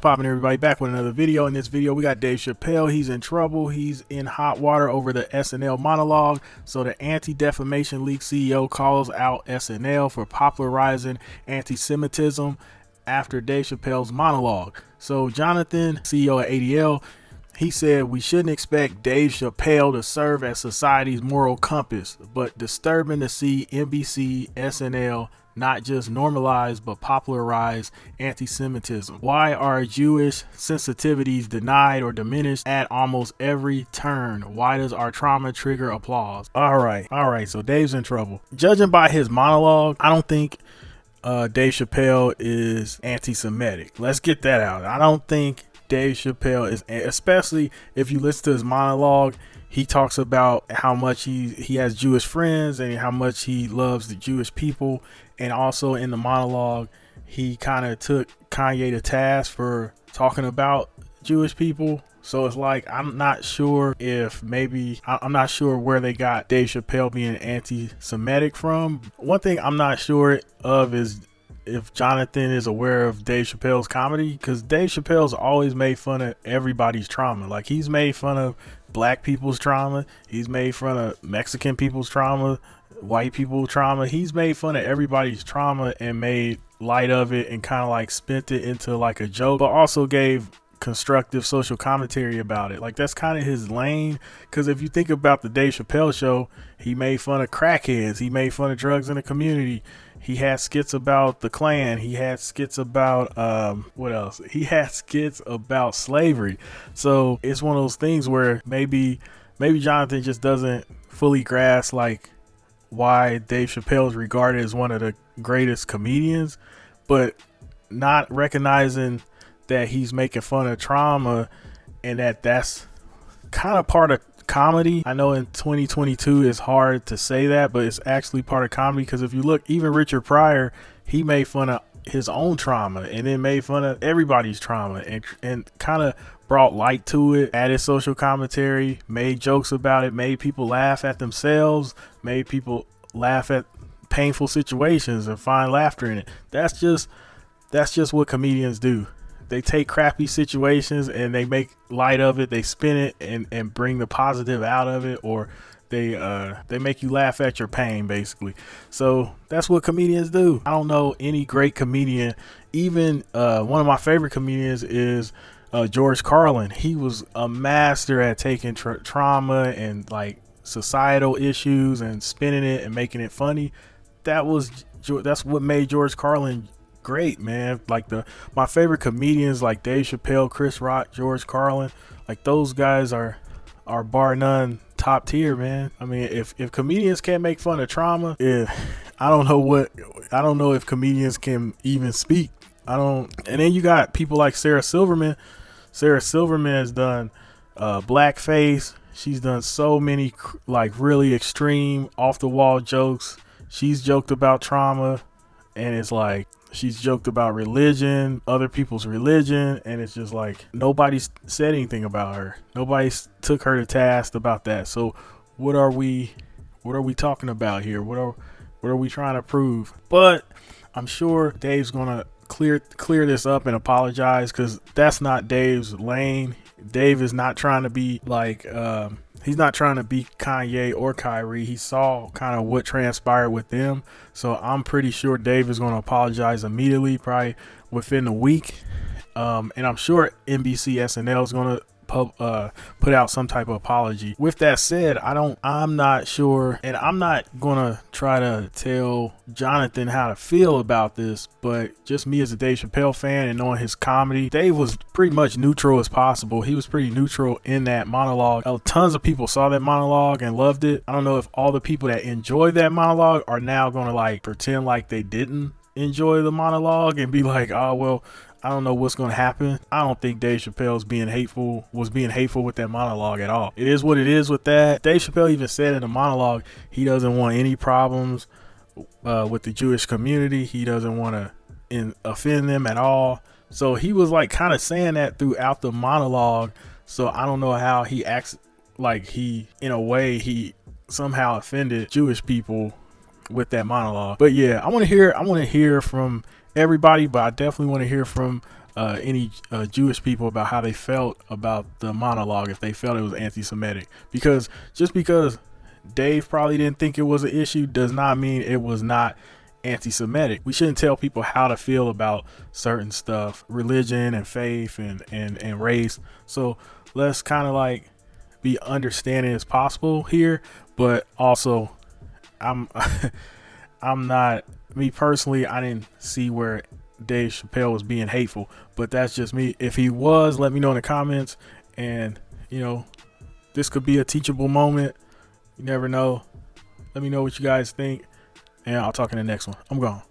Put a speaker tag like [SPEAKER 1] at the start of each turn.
[SPEAKER 1] poppin', everybody? Back with another video. In this video, we got Dave Chappelle. He's in trouble. He's in hot water over the SNL monologue. So the Anti-Defamation League CEO calls out SNL for popularizing anti-Semitism after Dave Chappelle's monologue. So Jonathan, CEO of ADL, he said we shouldn't expect Dave Chappelle to serve as society's moral compass, but disturbing to see NBC, SNL not just normalize but popularize anti-Semitism. Why are Jewish sensitivities denied or diminished at almost every turn? Why does our trauma trigger applause? All right, so Dave's in trouble. Judging by his monologue, I don't think Dave Chappelle is anti-Semitic. Let's get that out. I don't think Dave Chappelle is, especially if you listen to his monologue. He talks about how much he has Jewish friends and how much he loves the Jewish people. And also in the monologue, he kind of took Kanye to task for talking about Jewish people. So it's like, I'm not sure I'm not sure where they got Dave Chappelle being anti-Semitic from. One thing I'm not sure of is if Jonathan is aware of Dave Chappelle's comedy, because Dave Chappelle's always made fun of everybody's trauma. Like, he's made fun of black people's trauma, he's made fun of Mexican people's trauma, white people's trauma. He's made fun of everybody's trauma and made light of it and kind of like spent it into like a joke, but also gave constructive social commentary about it. Like, that's kind of his lane, because if you think about the Dave Chappelle Show, he made fun of crackheads, he made fun of drugs in the community, he had skits about the Klan, he had skits about what else, he had skits about slavery. So it's one of those things where maybe Jonathan just doesn't fully grasp like why Dave Chappelle is regarded as one of the greatest comedians, but not recognizing that he's making fun of trauma and that's kind of part of comedy. I know in 2022 it's hard to say that, but it's actually part of comedy, because if you look, even Richard Pryor, he made fun of his own trauma and then made fun of everybody's trauma and kind of brought light to it, added social commentary, made jokes about it, made people laugh at themselves, made people laugh at painful situations and find laughter in it. That's just what comedians do. They take crappy situations and they make light of it, they spin it and bring the positive out of it, or they make you laugh at your pain, basically. So that's what comedians do. I don't know any great comedian. Even one of my favorite comedians is George Carlin. He was a master at taking trauma and like societal issues and spinning it and making it funny. That's what made George Carlin great, man. Like my favorite comedians like Dave Chappelle, Chris Rock, George Carlin, like those guys are bar none top tier, man. I mean, if comedians can't make fun of trauma, I don't know if comedians can even speak. And then you got people like Sarah Silverman. Sarah Silverman has done blackface. She's done so many like really extreme off the wall jokes. She's joked about trauma, and it's like she's joked about religion, other people's religion, and it's just like nobody's said anything about her. Nobody's took her to task about that. So what are we talking about here? What are we trying to prove? But I'm sure Dave's gonna clear this up and apologize, because that's not Dave's lane. Dave is not trying to be like he's not trying to be Kanye or Kyrie. He saw kind of what transpired with them. So I'm pretty sure Dave is going to apologize immediately, probably within a week. And I'm sure NBC SNL is going to put out some type of apology. With that said, I'm not sure, and I'm not gonna try to tell Jonathan how to feel about this, but just me as a Dave Chappelle fan and knowing his comedy, Dave was pretty much neutral as possible. He was pretty neutral in that monologue. Tons of people saw that monologue and loved it. I don't know if all the people that enjoyed that monologue are now gonna like pretend like they didn't enjoy the monologue and be like, oh well, I don't know what's going to happen. I don't think Dave Chappelle was being hateful with that monologue at all. It is what it is with that. Dave Chappelle even said in the monologue he doesn't want any problems with the Jewish community. He doesn't want to offend them at all. So he was like kind of saying that throughout the monologue. So I don't know how he acts like he somehow offended Jewish people with that monologue. But yeah, I want to hear from everybody, but I definitely want to hear from any Jewish people about how they felt about the monologue, if they felt it was anti-Semitic. Because just because Dave probably didn't think it was an issue does not mean it was not anti-Semitic. We shouldn't tell people how to feel about certain stuff, religion and faith and race. So let's kind of like be understanding as possible here, but also I'm I'm not, me personally, I didn't see where Dave Chappelle was being hateful, but that's just me. If he was, let me know in the comments. And this could be a teachable moment. You never know. Let me know what you guys think, and I'll talk in the next one. I'm gone.